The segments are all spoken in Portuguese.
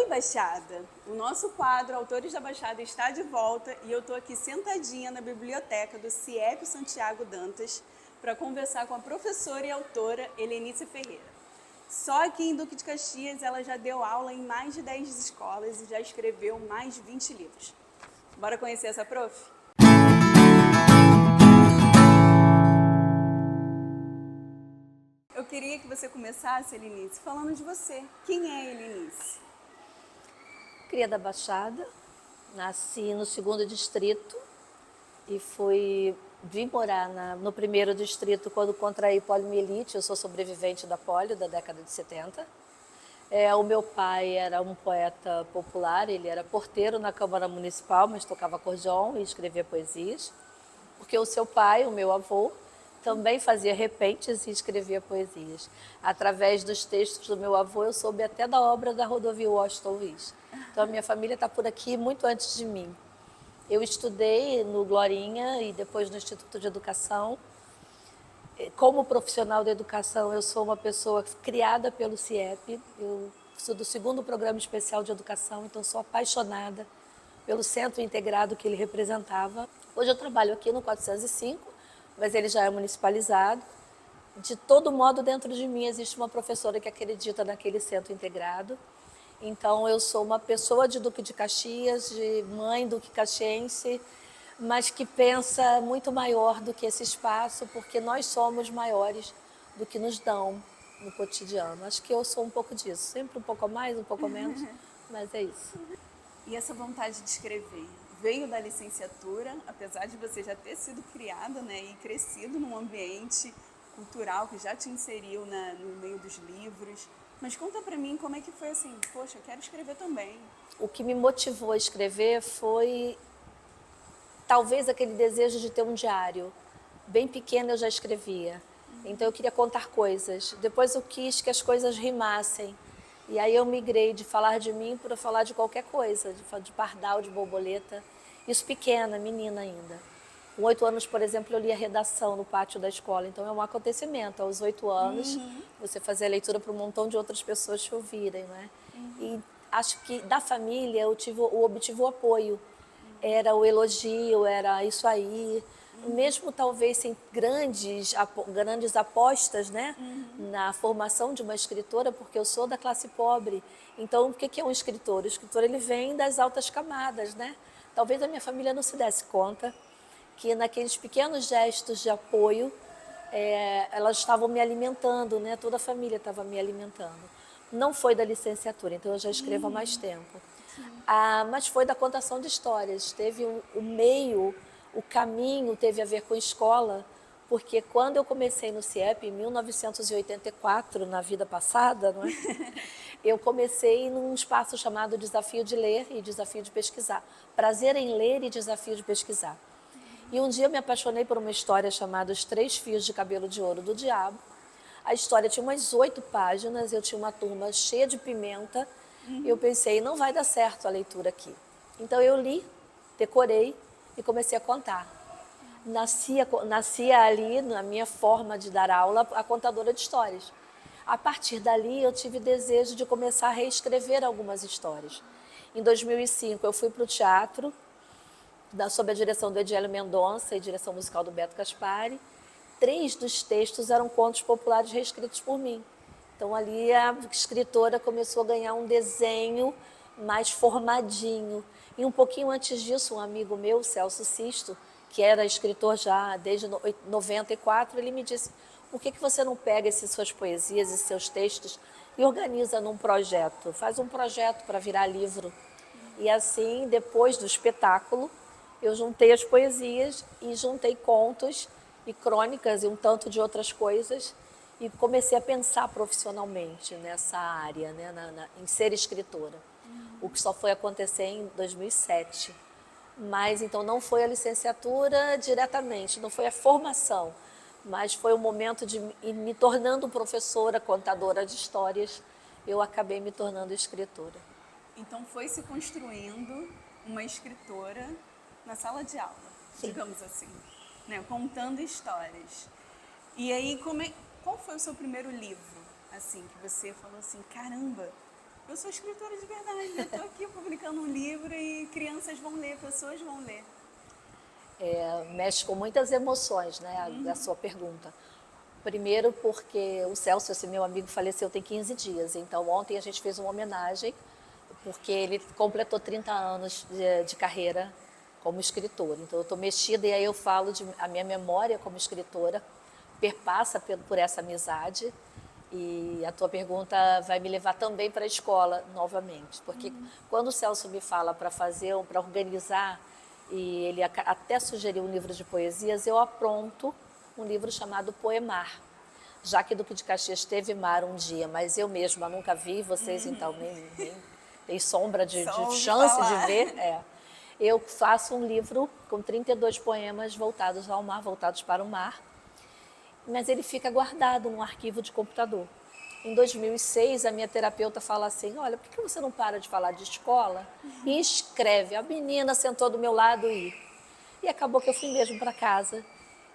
Oi, Baixada! O nosso quadro Autores da Baixada está de volta e eu estou aqui sentadinha na biblioteca do CIEP Santiago Dantas para conversar com a professora e autora Helenice Ferreira. Só aqui em Duque de Caxias ela já deu aula em mais de 10 escolas e já escreveu mais de 20 livros. Bora conhecer essa prof? Eu queria que você começasse, Helenice, falando de você. Quem é Helenice? Cria da Baixada, nasci no 2º distrito e vim morar no 1º distrito quando contraí poliomielite. Eu sou sobrevivente da polio da década de 70. O meu pai era um poeta popular, ele era porteiro na Câmara Municipal, mas tocava acordeon e escrevia poesias. Porque o seu pai, o meu avô, também fazia repentes e escrevia poesias. Através dos textos do meu avô, eu soube até da obra da rodovia Washington Luiz. Então, a minha família está por aqui muito antes de mim. Eu estudei no Glorinha e depois no Instituto de Educação. Como profissional da educação, eu sou uma pessoa criada pelo CIEP. Eu sou do 2º Programa Especial de Educação, então sou apaixonada pelo centro integrado que ele representava. Hoje eu trabalho aqui no 405, mas ele já é municipalizado. De todo modo, dentro de mim existe uma professora que acredita naquele centro integrado. Então, eu sou uma pessoa de Duque de Caxias, de mãe duque caxiense, mas que pensa muito maior do que esse espaço, porque nós somos maiores do que nos dão no cotidiano. Acho que eu sou um pouco disso, sempre um pouco a mais, um pouco a menos, mas é isso. E essa vontade de escrever veio da licenciatura, apesar de você já ter sido criada, né, e crescido num ambiente cultural que já te inseriu no meio dos livros. Mas conta pra mim como é que foi assim, poxa, eu quero escrever também. O que me motivou a escrever foi talvez aquele desejo de ter um diário. Bem pequena eu já escrevia, então eu queria contar coisas. Depois eu quis que as coisas rimassem. E aí eu migrei de falar de mim para falar de qualquer coisa, de pardal, de borboleta. Isso pequena, menina ainda. Com 8 anos, por exemplo, eu lia redação no pátio da escola. Então é um acontecimento. Aos 8 anos, você fazer a leitura para um montão de outras pessoas te ouvirem, né? E acho que da família eu obtive o apoio. Era o elogio, era isso aí. Mesmo talvez sem grandes apostas, né, na formação de uma escritora, porque eu sou da classe pobre. Então, o que é um escritor? O escritor, ele vem das altas camadas, né? Talvez a minha família não se desse conta que naqueles pequenos gestos de apoio, elas estavam me alimentando, né? Toda a família estava me alimentando. Não foi da licenciatura, então eu já escrevo há mais tempo. Mas foi da contação de histórias. Teve o meio, o caminho teve a ver com escola, porque quando eu comecei no CIEP, em 1984, na vida passada, não é? Eu comecei num espaço chamado Desafio de Ler e Desafio de Pesquisar. Prazer em ler e desafio de pesquisar. E um dia eu me apaixonei por uma história chamada Os 3 Fios de Cabelo de Ouro do Diabo. A história tinha umas 8 páginas, eu tinha uma turma cheia de pimenta, e eu pensei, não vai dar certo a leitura aqui. Então eu li, decorei e comecei a contar. Nascia ali, na minha forma de dar aula, a contadora de histórias. A partir dali eu tive desejo de começar a reescrever algumas histórias. Em 2005 eu fui para o teatro, sob a direção do Edielio Mendonça e direção musical do Beto Caspari. 3 dos textos eram contos populares reescritos por mim. Então ali a escritora começou a ganhar um desenho mais formadinho. E um pouquinho antes disso, um amigo meu, Celso Sisto, que era escritor já desde 94, ele me disse, por que você não pega essas suas poesias e seus textos e organiza num projeto? Faz um projeto para virar livro. E assim, depois do espetáculo, eu juntei as poesias e juntei contos e crônicas e um tanto de outras coisas e comecei a pensar profissionalmente nessa área, né, em ser escritora. O que só foi acontecer em 2007. Mas então não foi a licenciatura diretamente, não foi a formação, mas foi o momento de ir me tornando professora, contadora de histórias, eu acabei me tornando escritora. Então foi se construindo uma escritora na sala de aula, Sim. digamos assim, né? Contando histórias. E aí, qual foi o seu primeiro livro, assim, que você falou assim, caramba, Eu sou escritora de verdade, eu tô aqui publicando um livro e crianças vão ler, pessoas vão ler. Mexe com muitas emoções, né, a sua pergunta. Primeiro porque o Celso, esse meu amigo, faleceu tem 15 dias. Então, ontem a gente fez uma homenagem, porque ele completou 30 anos de carreira como escritor. Então, eu estou mexida e aí eu falo a minha memória como escritora perpassa por essa amizade. E a tua pergunta vai me levar também para a escola novamente. Porque quando o Celso me fala para fazer, para organizar, e ele até sugeriu um livro de poesias, eu apronto um livro chamado Poemar. Já que Duque de Caxias teve mar um dia, mas eu mesma nunca vi, vocês então nem tem sombra de chance de ver. Eu faço um livro com 32 poemas voltados ao mar, voltados para o mar, mas ele fica guardado num arquivo de computador. Em 2006, a minha terapeuta fala assim, olha, por que você não para de falar de escola e escreve? A menina sentou do meu lado e acabou que eu fui mesmo para casa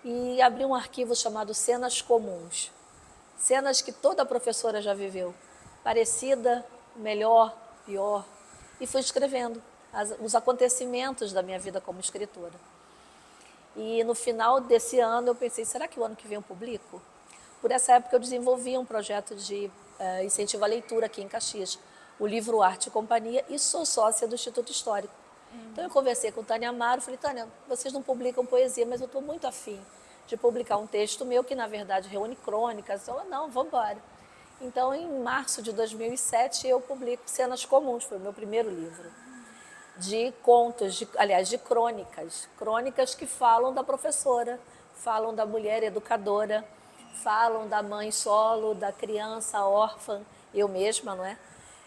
e abri um arquivo chamado Cenas Comuns. Cenas que toda professora já viveu. Parecida, melhor, pior. E fui escrevendo os acontecimentos da minha vida como escritora. E no final desse ano eu pensei, será que o ano que vem eu publico? Por essa época eu desenvolvi um projeto de incentivo à leitura aqui em Caxias, o livro Arte e Companhia, e sou sócia do Instituto Histórico. Então eu conversei com Tânia Amaro, falei, Tânia, vocês não publicam poesia, mas eu estou muito afim de publicar um texto meu que na verdade reúne crônicas. Eu, não, vamos embora. Então em março de 2007 eu publico Cenas Comuns, foi o meu primeiro livro. De contos, aliás, de crônicas. Crônicas que falam da professora, falam da mulher educadora, falam da mãe solo, da criança órfã, eu mesma, não é?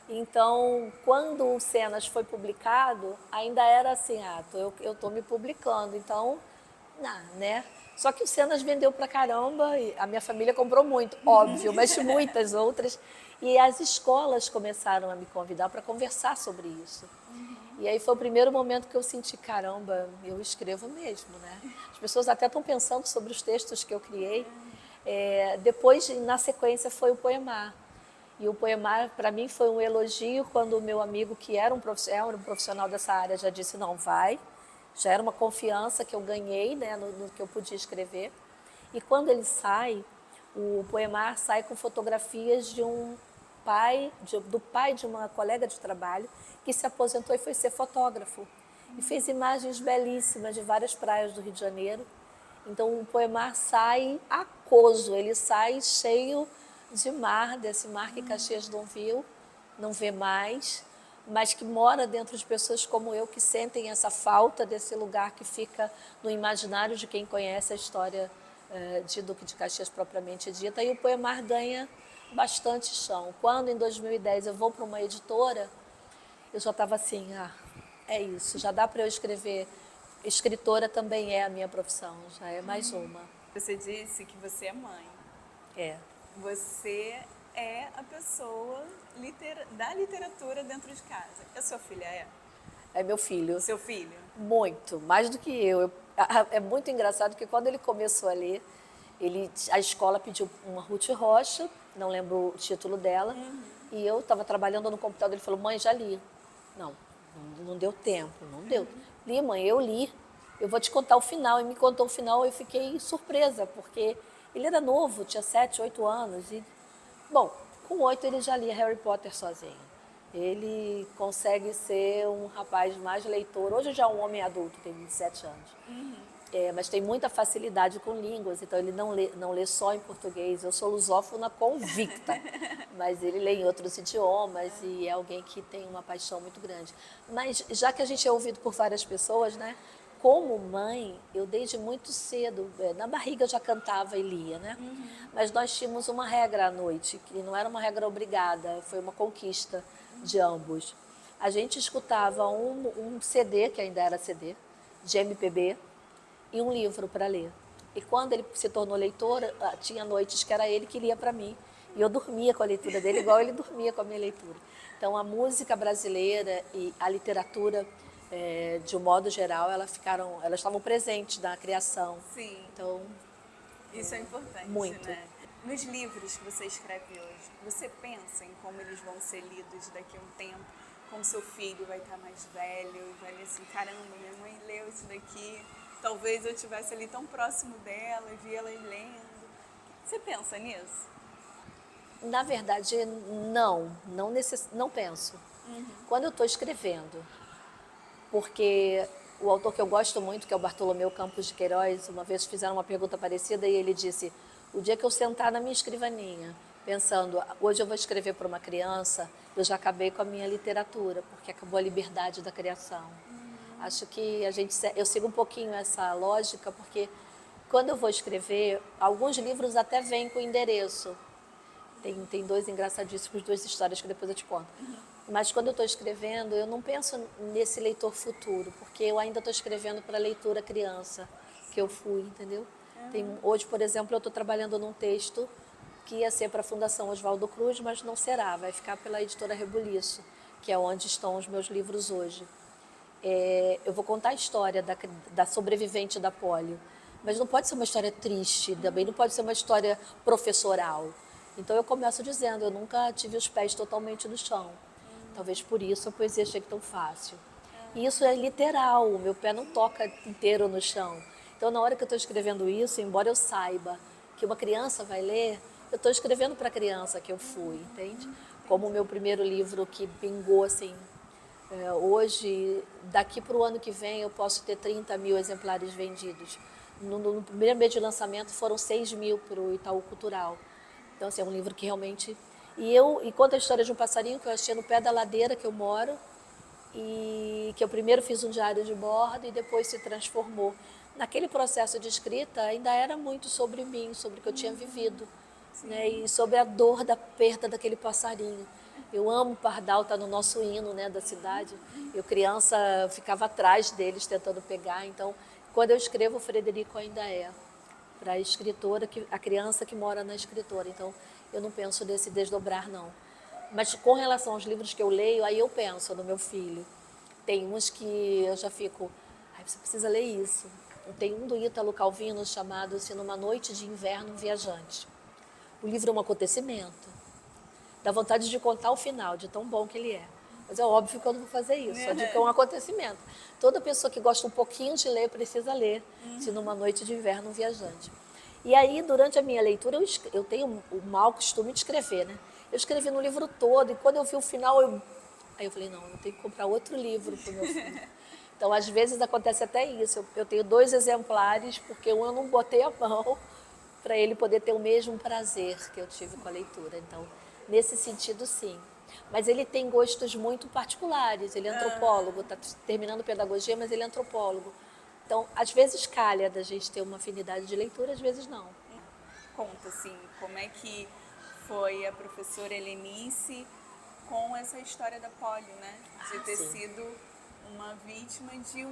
Então, quando o Cenas foi publicado, ainda era assim, eu estou me publicando, então, né? Só que o Cenas vendeu pra caramba e a minha família comprou muito, óbvio, mas muitas outras. E as escolas começaram a me convidar para conversar sobre isso. E aí foi o primeiro momento que eu senti, caramba, eu escrevo mesmo, né? As pessoas até estão pensando sobre os textos que eu criei. Depois, na sequência, foi o Poemar. E o Poemar, para mim, foi um elogio quando o meu amigo, que era um profissional dessa área, já disse, não, vai. Já era uma confiança que eu ganhei, né, no que eu podia escrever. E quando ele sai, o Poemar sai com fotografias de um pai, do pai de uma colega de trabalho, que se aposentou e foi ser fotógrafo. E fez imagens belíssimas de várias praias do Rio de Janeiro. Então o Poemar sai aquoso, ele sai cheio de mar, desse mar que Caxias não viu, não vê mais, mas que mora dentro de pessoas como eu, que sentem essa falta desse lugar que fica no imaginário de quem conhece a história de Duque de Caxias propriamente dita. E o Poemar ganha bastante chão. Quando em 2010 eu vou para uma editora, eu já estava assim, é isso, já dá para eu escrever. Escritora também é a minha profissão, já é mais uma. Você disse que você é mãe. É. Você é a pessoa da literatura dentro de casa. A sua filha é? É meu filho. Seu filho? Muito, mais do que eu. É muito engraçado que quando ele começou a ler, a escola pediu uma Ruth Rocha, não lembro o título dela, e eu estava trabalhando no computador, ele falou, mãe, já li. Não deu tempo, não deu. Li, mãe, eu li. Eu vou te contar o final. E me contou o final, eu fiquei surpresa, porque ele era novo, tinha 7, 8 anos. E, bom, com 8 ele já lia Harry Potter sozinho. Ele consegue ser um rapaz mais leitor. Hoje já é um homem adulto, tem 27 anos. Mas tem muita facilidade com línguas, então ele não lê só em português. Eu sou lusófona convicta, mas ele lê em outros idiomas e é alguém que tem uma paixão muito grande. Mas já que a gente é ouvido por várias pessoas, né? Como mãe, eu desde muito cedo, na barriga eu já cantava e lia, né? Mas nós tínhamos uma regra à noite, que não era uma regra obrigada, foi uma conquista de ambos. A gente escutava um CD, que ainda era CD, de MPB, e um livro para ler. E quando ele se tornou leitor, tinha noites que era ele que lia para mim. E eu dormia com a leitura dele, igual ele dormia com a minha leitura. Então, a música brasileira e a literatura, de um modo geral, elas estavam presentes na criação. Sim. Então, isso é importante, muito. né? Nos livros que você escreve hoje, você pensa em como eles vão ser lidos daqui a um tempo? Como seu filho vai estar mais velho e vai ler assim, caramba, minha mãe leu isso daqui, talvez eu estivesse ali tão próximo dela e vi ela lendo. Você pensa nisso? Na verdade, não penso. Quando eu estou escrevendo, porque o autor que eu gosto muito, que é o Bartolomeu Campos de Queiroz, uma vez fizeram uma pergunta parecida e ele disse: o dia que eu sentar na minha escrivaninha, pensando, hoje eu vou escrever para uma criança, eu já acabei com a minha literatura, porque acabou a liberdade da criação. Acho que eu sigo um pouquinho essa lógica, porque quando eu vou escrever, alguns livros até vêm com endereço. Tem dois engraçadíssimos, duas histórias que depois eu te conto. Mas quando eu estou escrevendo, eu não penso nesse leitor futuro, porque eu ainda estou escrevendo para a leitura criança que eu fui, entendeu? Hoje, por exemplo, eu estou trabalhando num texto que ia ser para a Fundação Oswaldo Cruz, mas não será, vai ficar pela editora Rebuliço, que é onde estão os meus livros hoje. Eu vou contar a história da sobrevivente da polio, mas não pode ser uma história triste, também não pode ser uma história professoral. Então eu começo dizendo, eu nunca tive os pés totalmente no chão. Talvez por isso a poesia chegue tão fácil. E isso é literal, o meu pé não toca inteiro no chão. Então na hora que eu estou escrevendo isso, embora eu saiba que uma criança vai ler, eu estou escrevendo para a criança que eu fui, entende? Como o meu primeiro livro que pingou assim, hoje, daqui para o ano que vem, eu posso ter 30 mil exemplares vendidos. No primeiro mês de lançamento foram 6 mil para o Itaú Cultural. Então, assim, é um livro que realmente... E conta a história de um passarinho que eu achei no pé da ladeira que eu moro, e que eu primeiro fiz um diário de bordo e depois se transformou. Naquele processo de escrita, ainda era muito sobre mim, sobre o que eu tinha vivido, né? E sobre a dor da perda daquele passarinho. Eu amo o pardal, está no nosso hino, né, da cidade. Eu, criança, ficava atrás deles tentando pegar. Então, quando eu escrevo, o Frederico ainda é para a escritora, a criança que mora na escritora. Então, eu não penso nesse desdobrar, não. Mas com relação aos livros que eu leio, aí eu penso no meu filho. Tem uns que eu já fico, ai, você precisa ler isso. Tem um do Ítalo Calvino chamado assim, Numa Noite de Inverno Viajante. O livro é um acontecimento. Dá vontade de contar o final, de tão bom que ele é. Mas é óbvio que eu não vou fazer isso, só digo que é um acontecimento. Toda pessoa que gosta um pouquinho de ler precisa ler, se Numa Noite de Inverno Viajante. E aí, durante a minha leitura, eu tenho o mau costume de escrever, né? Eu escrevi no livro todo, e quando eu vi o final, aí eu falei, não, eu tenho que comprar outro livro para o meu filho. Então, às vezes, acontece até isso. Eu tenho 2 exemplares, porque um eu não botei a mão para ele poder ter o mesmo prazer que eu tive com a leitura. Então, nesse sentido, sim. Mas ele tem gostos muito particulares. Ele é antropólogo, está terminando pedagogia, mas ele é antropólogo. Então, às vezes calha da gente ter uma afinidade de leitura, às vezes não. Conta, assim, como é que foi a professora Helenice com essa história da polio, né? De ter sido uma vítima de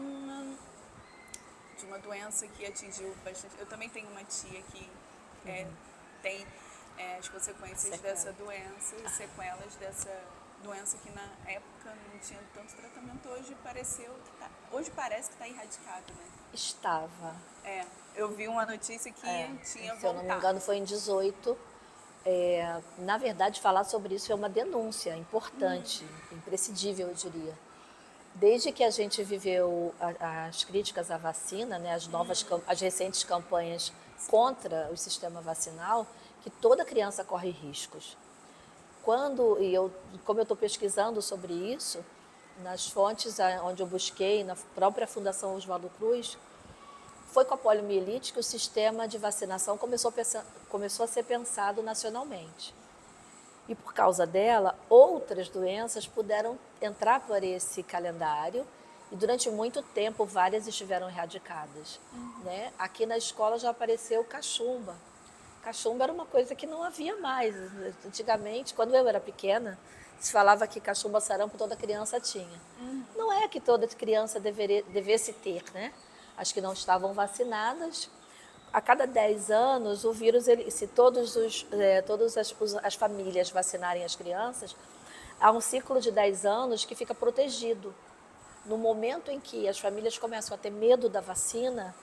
uma doença que atingiu bastante. Eu também tenho uma tia que tem as consequências dessa doença e sequelas dessa doença que na época não tinha tanto tratamento. Hoje hoje parece que está erradicado, né? Estava. Eu vi uma notícia que tinha voltado. Se eu não me engano, foi em 18. Na verdade, falar sobre isso é uma denúncia importante, imprescindível, eu diria. Desde que a gente viveu as críticas à vacina, né, as recentes campanhas contra o sistema vacinal, que toda criança corre riscos. Como eu estou pesquisando sobre isso, nas fontes onde eu busquei, na própria Fundação Oswaldo Cruz, foi com a poliomielite que o sistema de vacinação começou a ser pensado nacionalmente. E por causa dela, outras doenças puderam entrar por esse calendário e durante muito tempo várias estiveram erradicadas. Né? Aqui na escola já apareceu cachumba. Cachumba era uma coisa que não havia mais. Antigamente, quando eu era pequena, se falava que cachumba, sarampo, toda criança tinha. Não é que toda criança devesse ter, né? As que não estavam vacinadas. A cada 10 anos, o vírus, se todas as famílias vacinarem as crianças, há um ciclo de 10 anos que fica protegido. No momento em que as famílias começam a ter medo da vacina,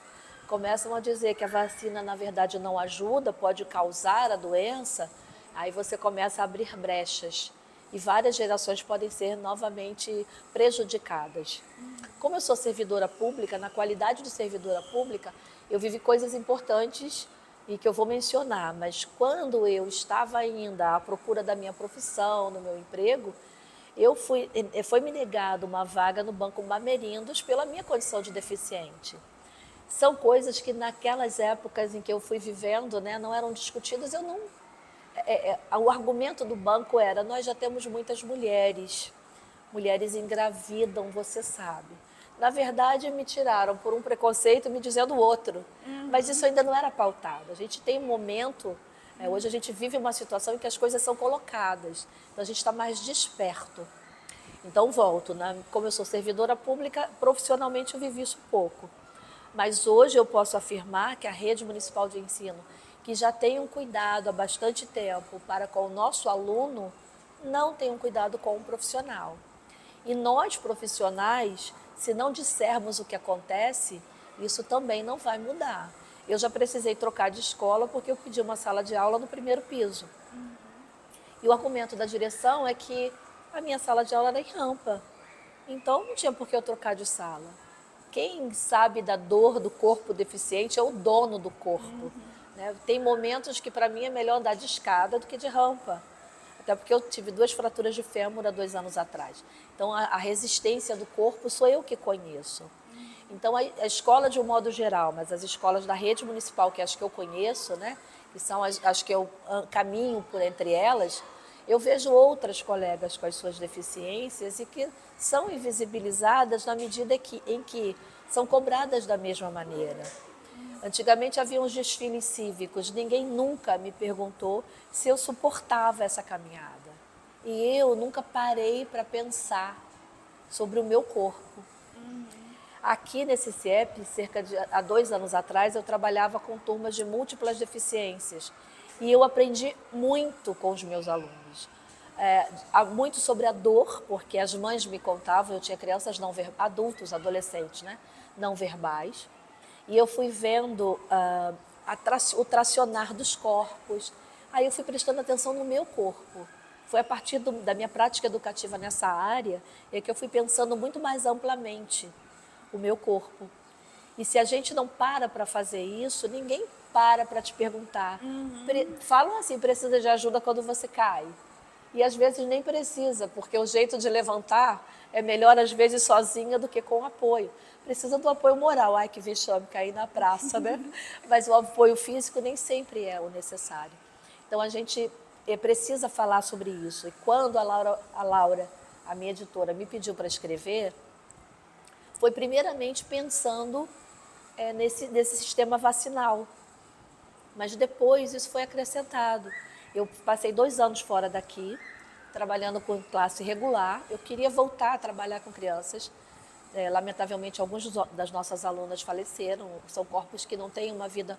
começam a dizer que a vacina, na verdade, não ajuda, pode causar a doença, aí você começa a abrir brechas e várias gerações podem ser novamente prejudicadas. Como eu sou servidora pública, na qualidade de servidora pública, eu vivi coisas importantes e que eu vou mencionar, mas quando eu estava ainda à procura da minha profissão, no meu emprego, foi me negado uma vaga no Banco Bamerindos pela minha condição de deficiente. São coisas que naquelas épocas em que eu fui vivendo, né, não eram discutidas. Eu não, o argumento do banco era: nós já temos muitas mulheres engravidam, você sabe. Na verdade, me tiraram por um preconceito me dizendo outro, mas isso ainda não era pautado. A gente tem um momento, hoje a gente vive uma situação em que as coisas são colocadas, então a gente está mais desperto. Então volto, como eu sou servidora pública, profissionalmente eu vivi isso pouco. Mas hoje eu posso afirmar que a rede municipal de ensino, que já tem um cuidado há bastante tempo para com o nosso aluno, não tem um cuidado com o profissional. E nós, profissionais, se não dissermos o que acontece, isso também não vai mudar. Eu já precisei trocar de escola porque eu pedi uma sala de aula no primeiro piso. E o argumento da direção é que a minha sala de aula era em rampa. Então não tinha por que eu trocar de sala. Quem sabe da dor do corpo deficiente é o dono do corpo. Né? Tem momentos que para mim é melhor andar de escada do que de rampa. Até porque eu tive 2 fraturas de fêmur há 2 anos atrás. Então, a resistência do corpo sou eu que conheço. Então, a escola de um modo geral, mas as escolas da rede municipal, que as que eu conheço, né, que são as que eu caminho por entre elas, eu vejo outras colegas com as suas deficiências e que são invisibilizadas na medida em que são cobradas da mesma maneira. Antigamente havia uns desfiles cívicos, ninguém nunca me perguntou se eu suportava essa caminhada. E eu nunca parei para pensar sobre o meu corpo. Aqui nesse CIEP, há 2 anos atrás, eu trabalhava com turmas de múltiplas deficiências. E eu aprendi muito com os meus alunos. Muito sobre a dor, porque as mães me contavam, eu tinha crianças adultos, adolescentes, né, não verbais. E eu fui vendo o tracionar dos corpos. Aí eu fui prestando atenção no meu corpo. Foi a partir da minha prática educativa nessa área que eu fui pensando muito mais amplamente o meu corpo. E se a gente não para fazer isso, ninguém para te perguntar. Falam assim, precisa de ajuda quando você cai. E às vezes nem precisa, porque o jeito de levantar é melhor às vezes sozinha do que com apoio. Precisa do apoio moral. Ai, que vexame, cair na praça, né? Mas o apoio físico nem sempre é o necessário. Então a gente precisa falar sobre isso. E quando a Laura, a minha editora, me pediu para escrever, foi primeiramente pensando nesse sistema vacinal. Mas depois isso foi acrescentado. Eu passei 2 anos fora daqui, trabalhando com classe regular. Eu queria voltar a trabalhar com crianças. Lamentavelmente, algumas das nossas alunas faleceram. São corpos que não têm uma vida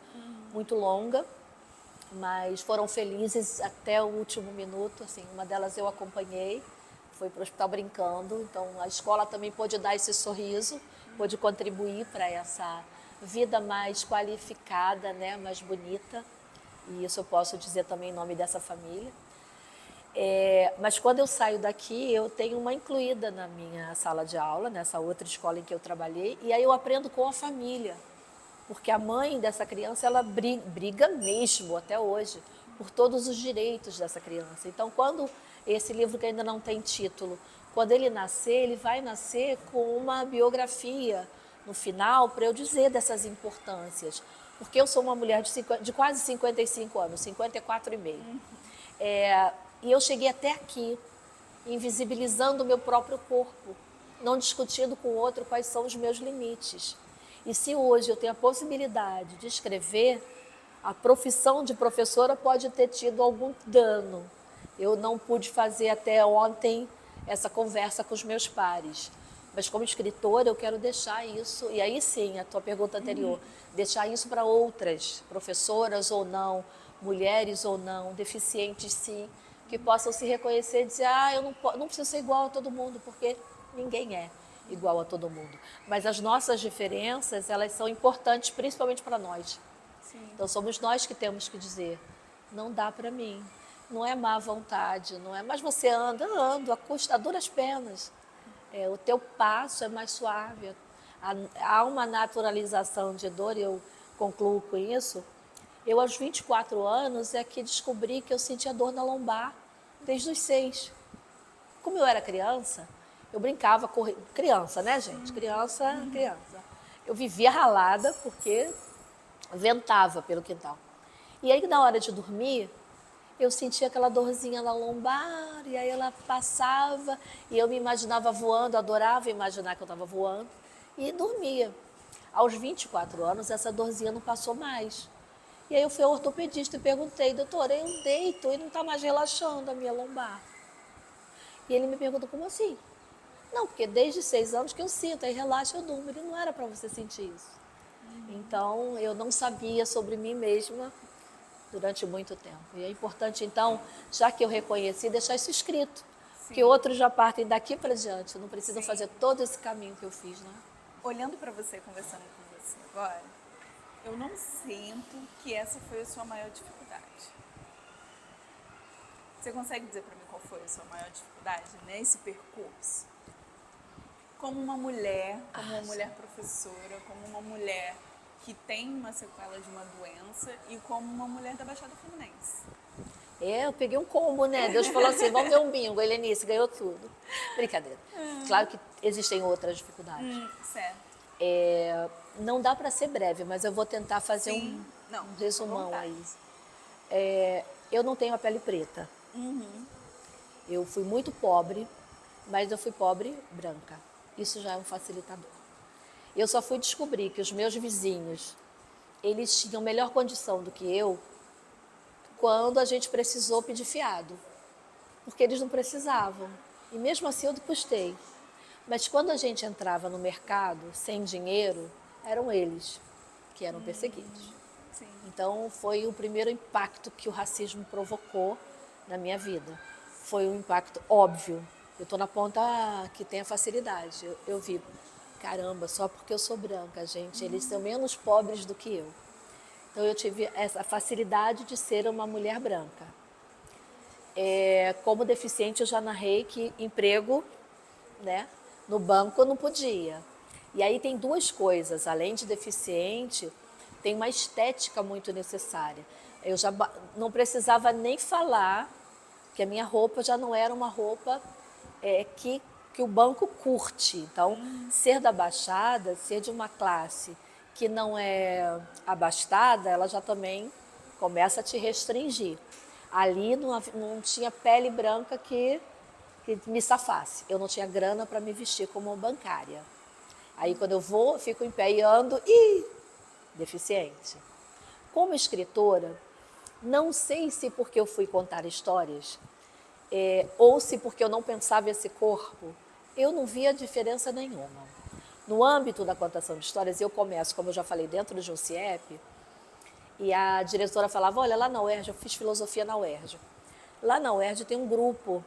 muito longa, mas foram felizes até o último minuto. Assim, uma delas eu acompanhei, foi para o hospital brincando. Então, a escola também pôde dar esse sorriso, pôde contribuir para essa vida mais qualificada, né, mais bonita. E isso eu posso dizer também em nome dessa família. Mas quando eu saio daqui, eu tenho uma incluída na minha sala de aula, nessa outra escola em que eu trabalhei, e aí eu aprendo com a família. Porque a mãe dessa criança, ela briga mesmo, até hoje, por todos os direitos dessa criança. Então, quando esse livro que ainda não tem título, quando ele nascer, ele vai nascer com uma biografia no final, para eu dizer dessas importâncias. Porque eu sou uma mulher de quase 55 anos, 54,5. E eu cheguei até aqui, invisibilizando o meu próprio corpo, não discutindo com o outro quais são os meus limites. E se hoje eu tenho a possibilidade de escrever, a profissão de professora pode ter tido algum dano. Eu não pude fazer até ontem essa conversa com os meus pares. Mas como escritora eu quero deixar isso, e aí sim, a tua pergunta anterior, deixar isso para outras professoras ou não, mulheres ou não, deficientes sim, que possam se reconhecer e dizer, eu não preciso ser igual a todo mundo, porque ninguém é. igual a todo mundo. Mas as nossas diferenças, elas são importantes principalmente para nós. Sim. Então somos nós que temos que dizer, não dá para mim. Não é má vontade, não é. Mas você anda, ando, a duras penas. O teu passo é mais suave. Há uma naturalização de dor, e eu concluo com isso. Eu, aos 24 anos, é que descobri que eu sentia dor na lombar desde os 6. Como eu era criança, eu brincava, criança, né, gente? Criança. Eu vivia ralada porque ventava pelo quintal. E aí, na hora de dormir, eu sentia aquela dorzinha na lombar, e aí ela passava, e eu me imaginava voando, adorava imaginar que eu estava voando, e dormia. Aos 24 anos, essa dorzinha não passou mais. E aí eu fui ao ortopedista e perguntei, doutor, eu deito e não está mais relaxando a minha lombar. E ele me perguntou, como assim? Não, porque desde 6 anos que eu sinto, aí relaxa, eu durmo. Ele não era para você sentir isso. Então, eu não sabia sobre mim mesma durante muito tempo. E é importante, então, já que eu reconheci, deixar isso escrito. Sim. Que outros já partem daqui para diante, não precisam Sim. fazer todo esse caminho que eu fiz, né? Olhando para você, conversando com você agora, eu não sinto que essa foi a sua maior dificuldade. Você consegue dizer para mim qual foi a sua maior dificuldade nesse percurso? Como uma mulher professora, como uma mulher que tem uma sequela de uma doença e como uma mulher da Baixada Fluminense. Eu peguei um combo, né? Deus falou assim, vamos ver um bingo, a Helenice ganhou tudo. Brincadeira. Claro que existem outras dificuldades. Certo. Não dá para ser breve, mas eu vou tentar fazer Sim. um resumão aí. Eu não tenho a pele preta. Eu fui muito pobre, mas eu fui pobre branca. Isso já é um facilitador. Eu só fui descobrir que os meus vizinhos, eles tinham melhor condição do que eu quando a gente precisou pedir fiado. Porque eles não precisavam. E mesmo assim eu custei. Mas quando a gente entrava no mercado sem dinheiro, eram eles que eram perseguidos. Sim. Então foi o primeiro impacto que o racismo provocou na minha vida. Foi um impacto óbvio. Eu estou na ponta que tem a facilidade. Eu vi, caramba, só porque eu sou branca, gente, eles são menos pobres do que eu. Então eu tive essa facilidade de ser uma mulher branca. Como deficiente, eu já narrei que emprego, né, no banco eu não podia. E aí tem duas coisas, além de deficiente, tem uma estética muito necessária. Eu já não precisava nem falar que a minha roupa já não era uma roupa que o banco curte. Então, ser da Baixada, ser de uma classe que não é abastada, ela já também começa a te restringir. Ali não tinha pele branca que me safasse. Eu não tinha grana para me vestir como bancária. Aí quando eu vou, fico em pé e ando, deficiente. Como escritora, não sei se porque eu fui contar histórias, ou se porque eu não pensava esse corpo, eu não via diferença nenhuma. No âmbito da contação de histórias, eu começo, como eu já falei, dentro de um CIEP, e a diretora falava, olha, lá na UERJ, eu fiz filosofia na UERJ. Lá na UERJ tem um grupo,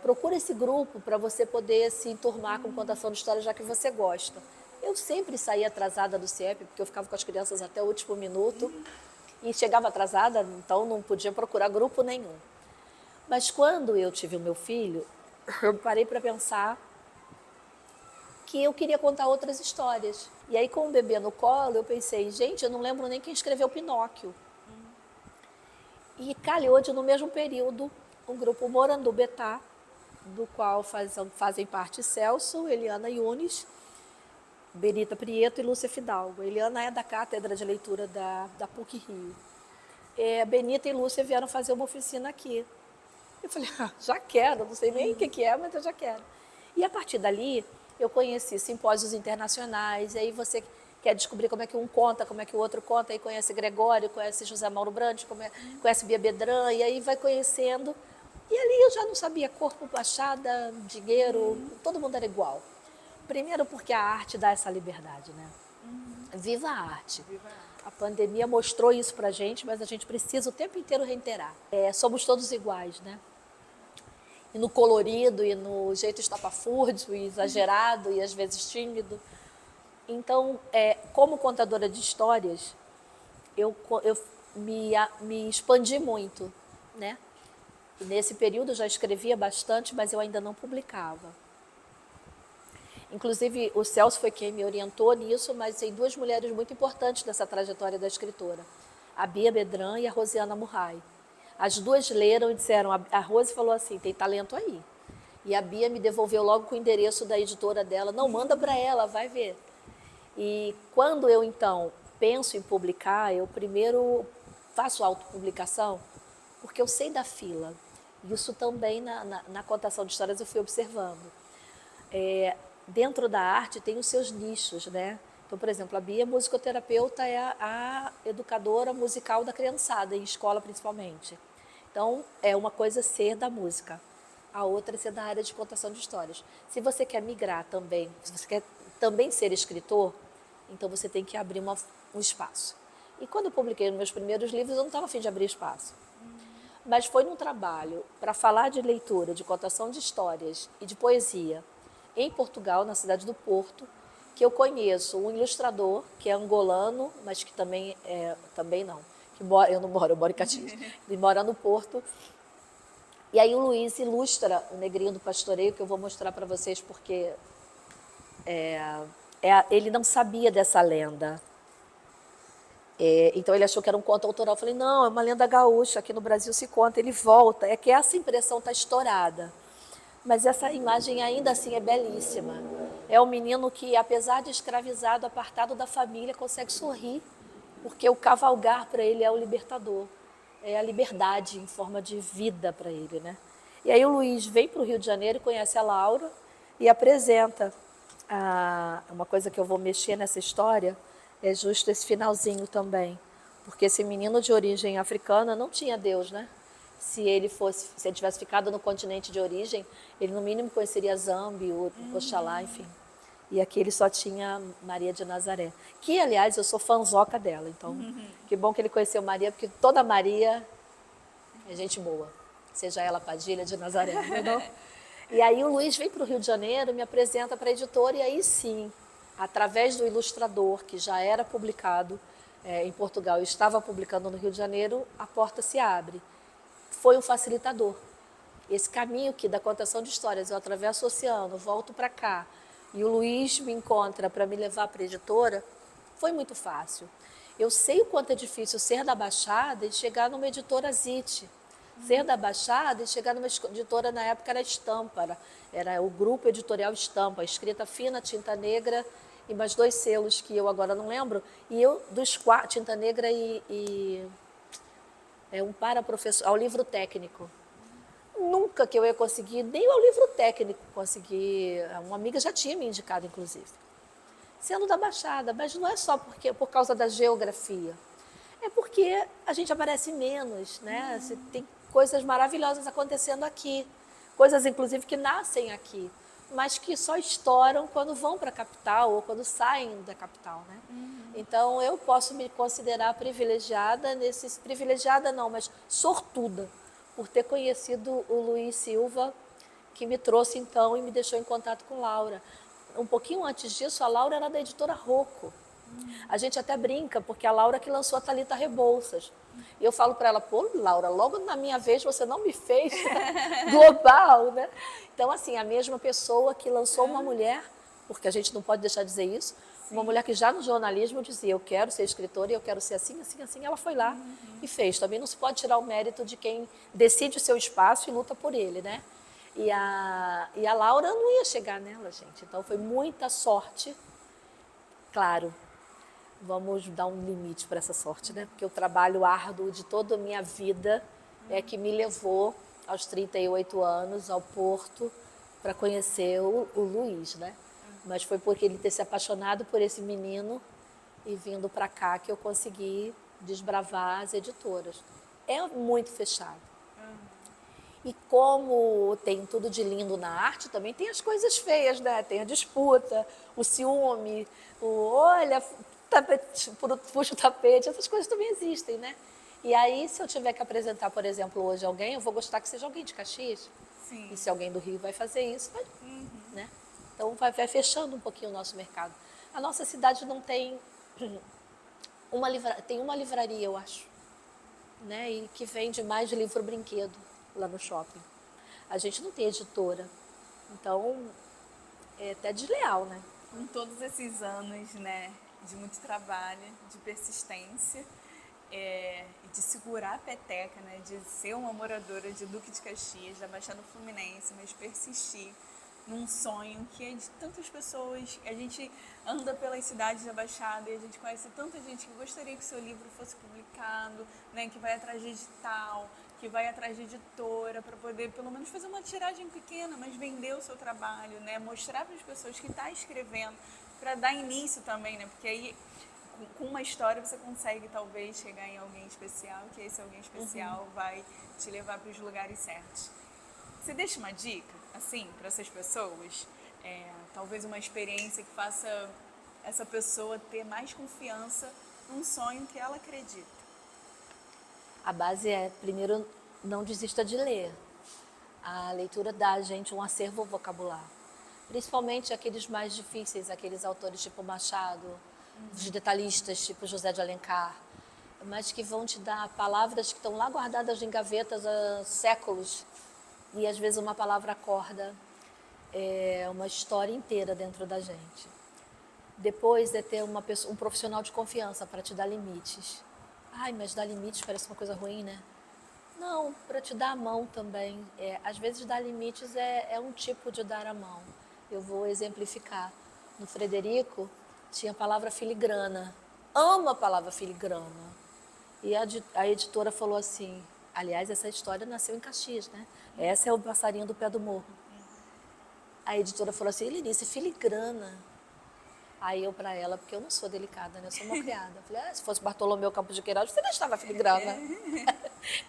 procura esse grupo para você poder se enturmar com contação de histórias, já que você gosta. Eu sempre saía atrasada do CIEP, porque eu ficava com as crianças até o último minuto, e chegava atrasada, então não podia procurar grupo nenhum. Mas quando eu tive o meu filho, eu parei para pensar que eu queria contar outras histórias. E aí, com o bebê no colo, eu pensei, gente, eu não lembro nem quem escreveu Pinóquio. E calhou de, no mesmo período, um grupo Morandubetá, do qual fazem parte Celso, Eliana Yunes, Benita Prieto e Lúcia Fidalgo. Eliana é da Cátedra de Leitura da PUC-Rio. Benita e Lúcia vieram fazer uma oficina aqui. Eu falei, já quero, não sei nem o que é, mas eu já quero. E a partir dali, eu conheci simpósios internacionais, e aí você quer descobrir como é que um conta, como é que o outro conta, aí conhece Gregório, conhece José Mauro Brandt, conhece Bia Bedran, e aí vai conhecendo. E ali eu já não sabia corpo, baixada, dinheiro, todo mundo era igual. Primeiro porque a arte dá essa liberdade, né? Viva a arte. Viva a arte. A pandemia mostrou isso pra gente, mas a gente precisa o tempo inteiro reiterar. Somos todos iguais, né? e no colorido, e no jeito estapafúrdio, e exagerado, e às vezes tímido. Então, como contadora de histórias, eu me expandi muito, né? E nesse período eu já escrevia bastante, mas eu ainda não publicava. Inclusive, o Celso foi quem me orientou nisso, mas tem duas mulheres muito importantes nessa trajetória da escritora, a Bia Bedran e a Rosiana Murray. As duas leram e disseram, a Rose falou assim, tem talento aí. E a Bia me devolveu logo com o endereço da editora dela, não, manda para ela, vai ver. E quando eu, então, penso em publicar, eu primeiro faço autopublicação, porque eu sei da fila. Isso também na contação de histórias eu fui observando. Dentro da arte tem os seus nichos, né? Então, por exemplo, a Bia, musicoterapeuta, é a educadora musical da criançada, em escola principalmente. Então, é uma coisa ser da música, a outra é ser da área de contação de histórias. Se você quer migrar também, se você quer também ser escritor, então você tem que abrir um espaço. E quando eu publiquei os meus primeiros livros, eu não estava a fim de abrir espaço. Mas foi num trabalho para falar de leitura, de contação de histórias e de poesia em Portugal, na cidade do Porto, que eu conheço um ilustrador que é angolano, mas que também não, eu não moro, eu moro em Caxias, ele mora no Porto. E aí o Luiz ilustra o Negrinho do Pastoreio, que eu vou mostrar para vocês porque ele não sabia dessa lenda. Então ele achou que era um conto autoral. Eu falei, não, é uma lenda gaúcha, aqui no Brasil se conta, ele volta. É que essa impressão está estourada. Mas essa imagem ainda assim é belíssima. É um menino que, apesar de escravizado, apartado da família, consegue sorrir, porque o cavalgar para ele é o libertador. É a liberdade em forma de vida para ele, né? E aí o Luiz vem para o Rio de Janeiro e conhece a Laura e apresenta uma coisa que eu vou mexer nessa história, é justo esse finalzinho também. Porque esse menino de origem africana não tinha Deus, né? Se ele tivesse ficado no continente de origem, ele no mínimo conheceria Zambi, Oxalá, enfim. E aqui ele só tinha Maria de Nazaré. Que, aliás, eu sou fanzoca dela. Então, que bom que ele conheceu Maria, porque toda Maria é gente boa. Seja ela Padilha de Nazaré, entendeu? E aí o Luiz vem para o Rio de Janeiro, me apresenta para a editora, e aí sim, através do ilustrador, que já era publicado em Portugal e estava publicando no Rio de Janeiro, a porta se abre. Foi um facilitador. Esse caminho aqui da contação de histórias, eu atravesso o oceano, volto para cá, e o Luiz me encontra para me levar para a editora, foi muito fácil. Eu sei o quanto é difícil ser da Baixada e chegar numa editora Zite. Ser da Baixada e chegar numa editora, na época era Estampa, era o grupo editorial Estampa, escrita fina, tinta negra e mais 2 selos que eu agora não lembro. E eu, dos 4, tinta negra e um para-professor, ao livro técnico. Nunca que eu ia conseguir, nem ao livro técnico conseguir. Uma amiga já tinha me indicado, inclusive. Sendo da Baixada, mas não é só por causa da geografia. É porque a gente aparece menos, né? Tem coisas maravilhosas acontecendo aqui. Coisas, inclusive, que nascem aqui, mas que só estouram quando vão para a capital ou quando saem da capital, né? Então, eu posso me considerar privilegiada, privilegiada não, mas sortuda, por ter conhecido o Luiz Silva, que me trouxe, então, e me deixou em contato com Laura. Um pouquinho antes disso, a Laura era da editora Rocco. A gente até brinca, porque a Laura que lançou a Thalita Rebouças. E eu falo para ela, pô, Laura, logo na minha vez você não me fez global, né? Então, assim, a mesma pessoa que lançou uma mulher, porque a gente não pode deixar de dizer isso, uma mulher que já no jornalismo dizia, eu quero ser escritora e eu quero ser assim, assim, assim, ela foi lá e fez. Também não se pode tirar o mérito de quem decide o seu espaço e luta por ele, né? E a Laura não ia chegar nela, gente. Então, foi muita sorte. Claro, vamos dar um limite para essa sorte, né? Porque o trabalho árduo de toda a minha vida é que me levou, aos 38 anos, ao Porto, para conhecer o Luiz, né? Mas foi porque ele ter se apaixonado por esse menino e vindo para cá que eu consegui desbravar as editoras. É muito fechado. E como tem tudo de lindo na arte, também tem as coisas feias, né? Tem a disputa, o ciúme, olha, puxa o tapete, essas coisas também existem, né? E aí, se eu tiver que apresentar, por exemplo, hoje alguém, eu vou gostar que seja alguém de Caxias. Sim. E se alguém do Rio vai fazer isso, vai, né? Então vai fechando um pouquinho o nosso mercado. A nossa cidade não tem tem uma livraria, eu acho, né? E que vende mais livro-brinquedo lá no shopping. A gente não tem editora. Então, é até desleal, né? Com todos esses anos, né, de muito trabalho, de persistência, e de segurar a peteca, né, de ser uma moradora de Duque de Caxias, da Baixada Fluminense, mas persistir num sonho que é de tantas pessoas. A gente anda pelas cidades da Baixada e a gente conhece tanta gente que gostaria que o seu livro fosse publicado, né, que vai atrás de edital, que vai atrás de editora para poder pelo menos fazer uma tiragem pequena, mas vender o seu trabalho, né, mostrar para as pessoas que está escrevendo, para dar início também, né, porque aí com uma história você consegue talvez chegar em alguém especial, que esse alguém especial vai te levar para os lugares certos. Você deixa uma dica, assim, para essas pessoas? Talvez uma experiência que faça essa pessoa ter mais confiança num sonho que ela acredita. A base é, primeiro, não desista de ler. A leitura dá a gente um acervo vocabular. Principalmente aqueles mais difíceis, aqueles autores tipo Machado, os detalhistas tipo José de Alencar, mas que vão te dar palavras que estão lá guardadas em gavetas há séculos. E às vezes uma palavra acorda uma história inteira dentro da gente. Depois é ter um profissional de confiança para te dar limites. Ai, mas dar limites parece uma coisa ruim, né? Não, para te dar a mão também. Às vezes dar limites é um tipo de dar a mão. Eu vou exemplificar. No Frederico tinha a palavra filigrana. Amo a palavra filigrana. E a editora falou assim, aliás, essa história nasceu em Caxias, né? Essa é o passarinho do pé do morro. A editora falou assim, Helenice, filigrana. Aí eu para ela, porque eu não sou delicada, né? Eu sou uma criada. Eu falei, se fosse Bartolomeu Campos de Queiroz, você deixava filigrana.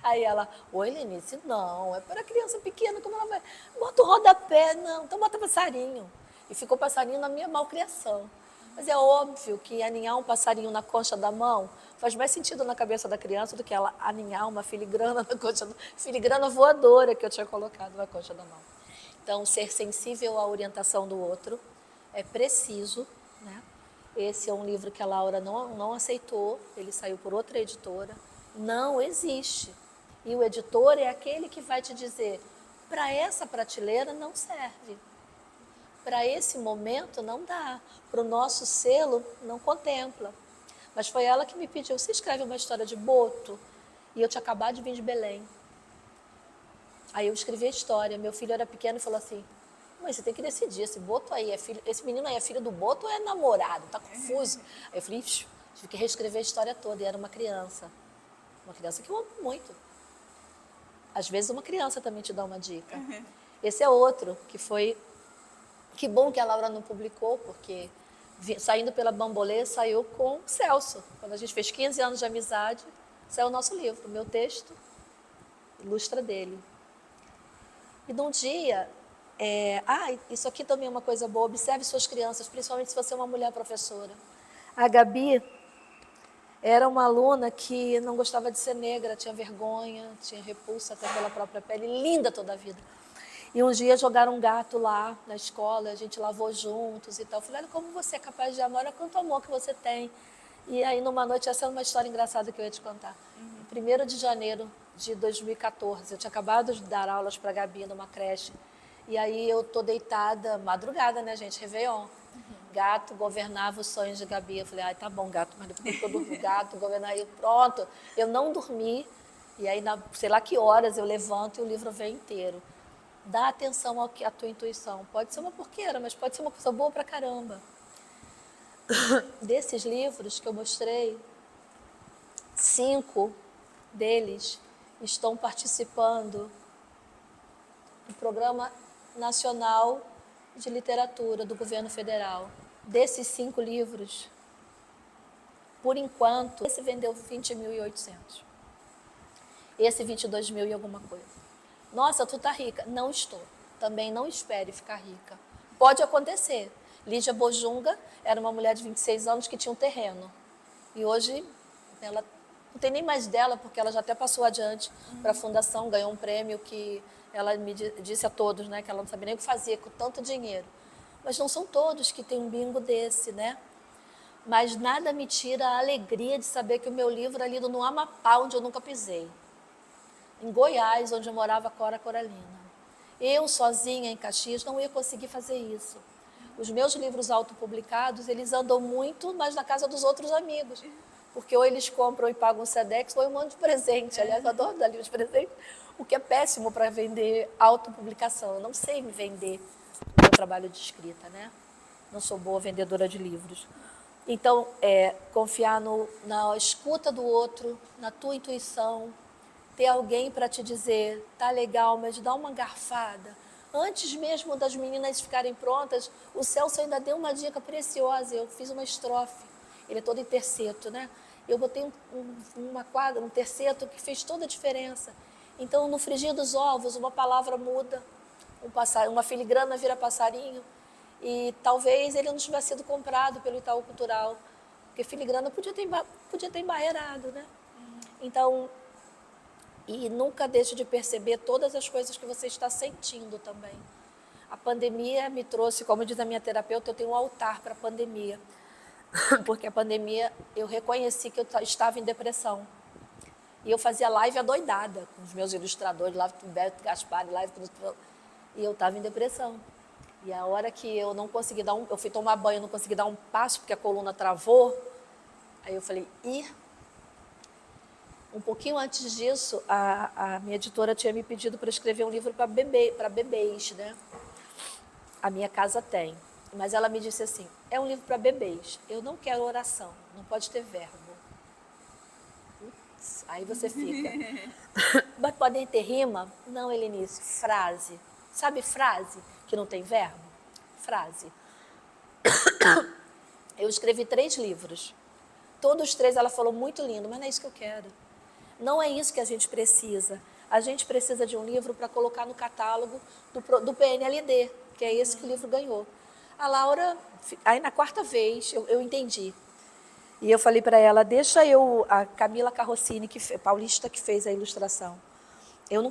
Aí ela, oi, Lenice, não, é para criança pequena, como ela vai? Bota o rodapé, não, então bota passarinho. E ficou passarinho na minha malcriação. Mas é óbvio que aninhar um passarinho na concha da mão faz mais sentido na cabeça da criança do que ela aninhar uma filigrana na concha da filigrana voadora que eu tinha colocado na concha da mão. Então, ser sensível à orientação do outro é preciso, né? Esse é um livro que a Laura não aceitou, ele saiu por outra editora. Não existe. E o editor é aquele que vai te dizer, para essa prateleira não serve. Para esse momento não dá. Para o nosso selo não contempla. Mas foi ela que me pediu, você escreve uma história de Boto? E eu tinha acabado de vir de Belém. Aí eu escrevi a história, meu filho era pequeno e falou assim, mãe, você tem que decidir, esse Boto aí é filho, esse menino aí é filho do Boto ou é namorado? Tá confuso. Aí eu falei, tive que reescrever a história toda, e era uma criança que eu amo muito. Às vezes uma criança também te dá uma dica. Esse é outro, que bom que a Laura não publicou, porque saindo pela Bambolê, saiu com o Celso. Quando a gente fez 15 anos de amizade, saiu o nosso livro, o meu texto, ilustra dele. E num dia, isso aqui também é uma coisa boa, observe suas crianças, principalmente se você é uma mulher professora. A Gabi era uma aluna que não gostava de ser negra, tinha vergonha, tinha repulsa até pela própria pele, linda toda a vida. E um dia jogaram um gato lá na escola, a gente lavou juntos e tal. Eu falei, olha como você é capaz de amar, olha quanto amor que você tem. E aí numa noite, essa é uma história engraçada que eu ia te contar. 1º de janeiro de 2014, eu tinha acabado de dar aulas para a Gabi numa creche. E aí eu tô deitada, madrugada, né, gente, Réveillon. Gato governava os sonhos de Gabi. Eu falei, ai, tá bom, gato, mas depois que eu durmo, gato governava. E pronto, eu não dormi. E aí, sei lá que horas, eu levanto e o livro vem inteiro. Dá atenção à tua intuição. Pode ser uma porqueira, mas pode ser uma coisa boa pra caramba. Desses livros que eu mostrei, 5 deles estão participando do Programa Nacional de Literatura do Governo Federal. Desses 5 livros, por enquanto, esse vendeu 20.800. Esse 22 mil e alguma coisa. Nossa, tu tá rica. Não estou. Também não espere ficar rica. Pode acontecer. Lígia Bojunga era uma mulher de 26 anos que tinha um terreno. E hoje ela Não tem nem mais dela, porque ela já até passou adiante para a fundação, ganhou um prêmio que ela me disse a todos, né, que ela não sabia nem o que fazer com tanto dinheiro. Mas não são todos que têm um bingo desse, né? Mas nada me tira a alegria de saber que o meu livro é lido no Amapá, onde eu nunca pisei. Em Goiás, onde eu morava Cora Coralina. Eu, sozinha, em Caxias, não ia conseguir fazer isso. Os meus livros autopublicados, eles andam muito, mas na casa dos outros amigos. Porque ou eles compram e pagam o Sedex, ou eu mando de presente. Aliás, eu adoro dar livro de presente, o que é péssimo para vender autopublicação. Eu não sei me vender o meu trabalho de escrita, né? Não sou boa vendedora de livros. Então, confiar na escuta do outro, na tua intuição, ter alguém para te dizer, tá legal, mas dá uma garfada. Antes mesmo das meninas ficarem prontas, o Celso ainda deu uma dica preciosa. Eu fiz uma estrofe, ele é todo em terceto, né? Eu botei uma quadra, um terceto que fez toda a diferença. Então, no frigir dos ovos, uma palavra muda, uma filigrana vira passarinho. E talvez ele não tivesse sido comprado pelo Itaú Cultural, porque filigrana podia ter embarreirado, né? Então, e nunca deixe de perceber todas as coisas que você está sentindo também. A pandemia me trouxe, como diz a minha terapeuta, eu tenho um altar para a pandemia. Porque a pandemia, eu reconheci que eu estava em depressão. E eu fazia live adoidada com os meus ilustradores, live com o Beto Gaspar, live com... E eu estava em depressão. E a hora que eu não consegui eu fui tomar banho, não consegui dar um passo, porque a coluna travou. Aí eu falei, um pouquinho antes disso, a minha editora tinha me pedido para escrever um livro para bebês, né? A minha casa tem. Mas ela me disse assim, é um livro para bebês. Eu não quero oração, não pode ter verbo. Ups, aí você fica. Mas podem ter rima? Não, Helenice, frase. Sabe frase que não tem verbo? Frase. Eu escrevi 3 livros. Todos 3 ela falou muito lindo, mas não é isso que eu quero. Não é isso que a gente precisa. A gente precisa de um livro para colocar no catálogo do PNLD, que é esse que o livro ganhou. A Laura, aí na 4ª vez, eu entendi. E eu falei para ela, a Camila Carrossini, paulista, que fez a ilustração. Eu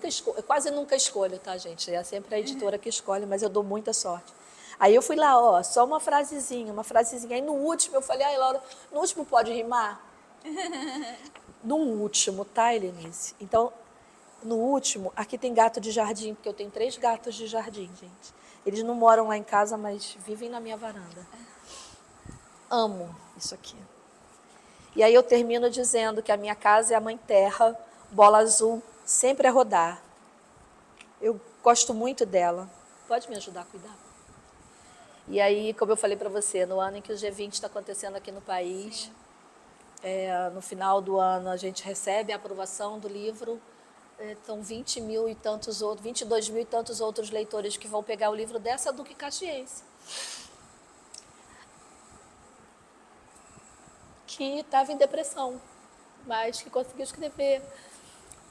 quase nunca escolho, tá, gente? É sempre a editora que escolhe, mas eu dou muita sorte. Aí eu fui lá, só uma frasezinha. Aí no último eu falei, Laura, no último pode rimar? No último, tá, Helenice? Então, no último, aqui tem gato de jardim, porque eu tenho 3 gatos de jardim, gente. Eles não moram lá em casa, mas vivem na minha varanda. Amo isso aqui. E aí eu termino dizendo que a minha casa é a mãe terra, bola azul, sempre a rodar. Eu gosto muito dela. Pode me ajudar a cuidar? E aí, como eu falei para você, no ano em que o G20 está acontecendo aqui no país, no final do ano a gente recebe a aprovação do livro, estão 22 mil e tantos outros leitores que vão pegar o livro dessa Duque Caxiense, que estava em depressão, mas que conseguiu escrever.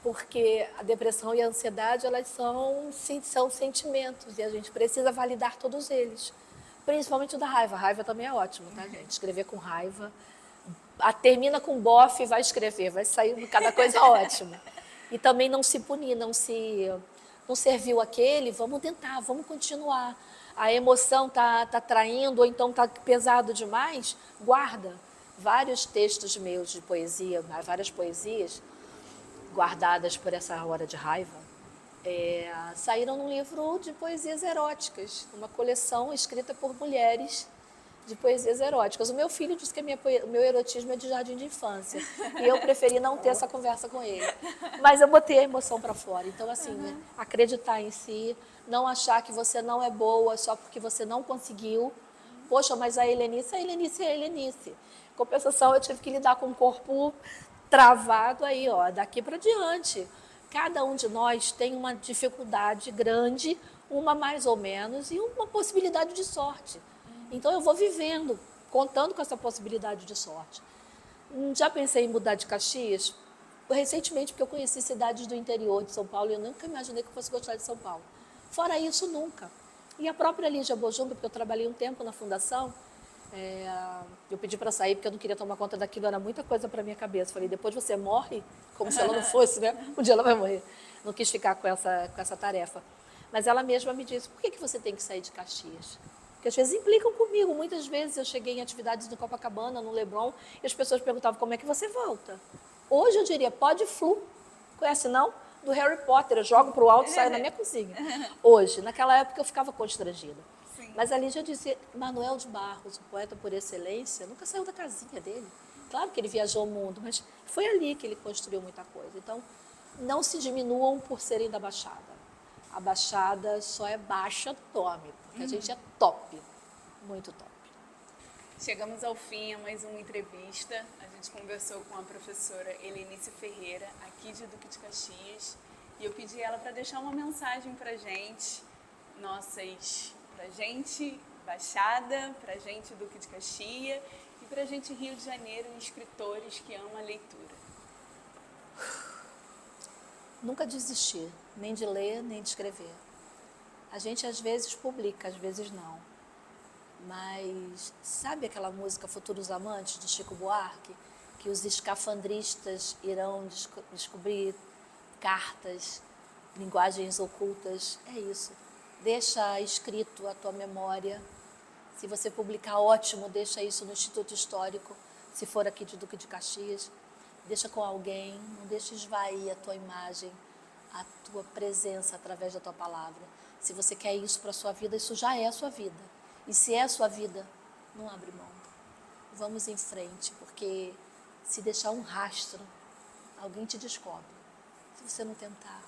Porque a depressão e a ansiedade, elas são sentimentos, e a gente precisa validar todos eles. Principalmente o da raiva. A raiva também é ótimo, tá, gente? Escrever com raiva. Termina com bofe e vai escrever, vai sair cada coisa ótima. E também não se punir, não serviu aquele, vamos tentar, vamos continuar. A emoção tá traindo, ou então tá pesado demais, guarda. Vários textos meus de poesia, várias poesias, guardadas por essa hora de raiva, saíram num livro de poesias eróticas, uma coleção escrita por mulheres de poesias eróticas. O meu filho disse que o meu erotismo é de jardim de infância, e eu preferi não ter essa conversa com ele. Mas eu botei a emoção para fora. Então, assim, né, acreditar em si, não achar que você não é boa só porque você não conseguiu. Poxa, mas a Helenice é a Helenice. Em compensação, eu tive que lidar com um corpo travado aí, daqui para diante. Cada um de nós tem uma dificuldade grande, uma mais ou menos, e uma possibilidade de sorte. Então eu vou vivendo, contando com essa possibilidade de sorte. Já pensei em mudar de Caxias? Recentemente, porque eu conheci cidades do interior de São Paulo e eu nunca imaginei que eu fosse gostar de São Paulo. Fora isso, nunca. E a própria Lígia Bojunga, porque eu trabalhei um tempo na fundação, Eu pedi para sair porque eu não queria tomar conta daquilo, era muita coisa para minha cabeça. Falei, depois você morre, como se ela não fosse, né? Um dia ela vai morrer. Não quis ficar com essa tarefa. Mas ela mesma me disse, por que você tem que sair de Caxias? Porque às vezes implicam comigo. Muitas vezes eu cheguei em atividades no Copacabana, no Leblon, e as pessoas perguntavam, como é que você volta? Hoje eu diria, pode flu. Conhece não? Do Harry Potter, eu jogo para o alto e saio na minha cozinha. Hoje, naquela época eu ficava constrangida. Sim. Mas ali já dizia, Manuel de Barros, o poeta por excelência, nunca saiu da casinha dele. Claro que ele viajou o mundo, mas foi ali que ele construiu muita coisa. Então, não se diminuam por serem da Baixada. A Baixada só é baixa do nome, porque a gente é top, muito top. Chegamos ao fim a mais uma entrevista. A gente conversou com a professora Helenice Ferreira, aqui de Duque de Caxias, e eu pedi ela para deixar uma mensagem para gente, pra gente Baixada, pra gente Duque de Caxias e pra gente Rio de Janeiro, escritores que amam a leitura. Nunca desistir, nem de ler, nem de escrever. A gente às vezes publica, às vezes não. Mas sabe aquela música Futuros Amantes, de Chico Buarque? Que os escafandristas irão descobrir cartas, linguagens ocultas. É isso. Deixa escrito a tua memória. Se você publicar, ótimo, deixa isso no Instituto Histórico, se for aqui de Duque de Caxias. Deixa com alguém, não deixa esvair a tua imagem, a tua presença através da tua palavra. Se você quer isso para a sua vida, isso já é a sua vida. E se é a sua vida, não abre mão. Vamos em frente, porque se deixar um rastro, alguém te descobre. Se você não tentar,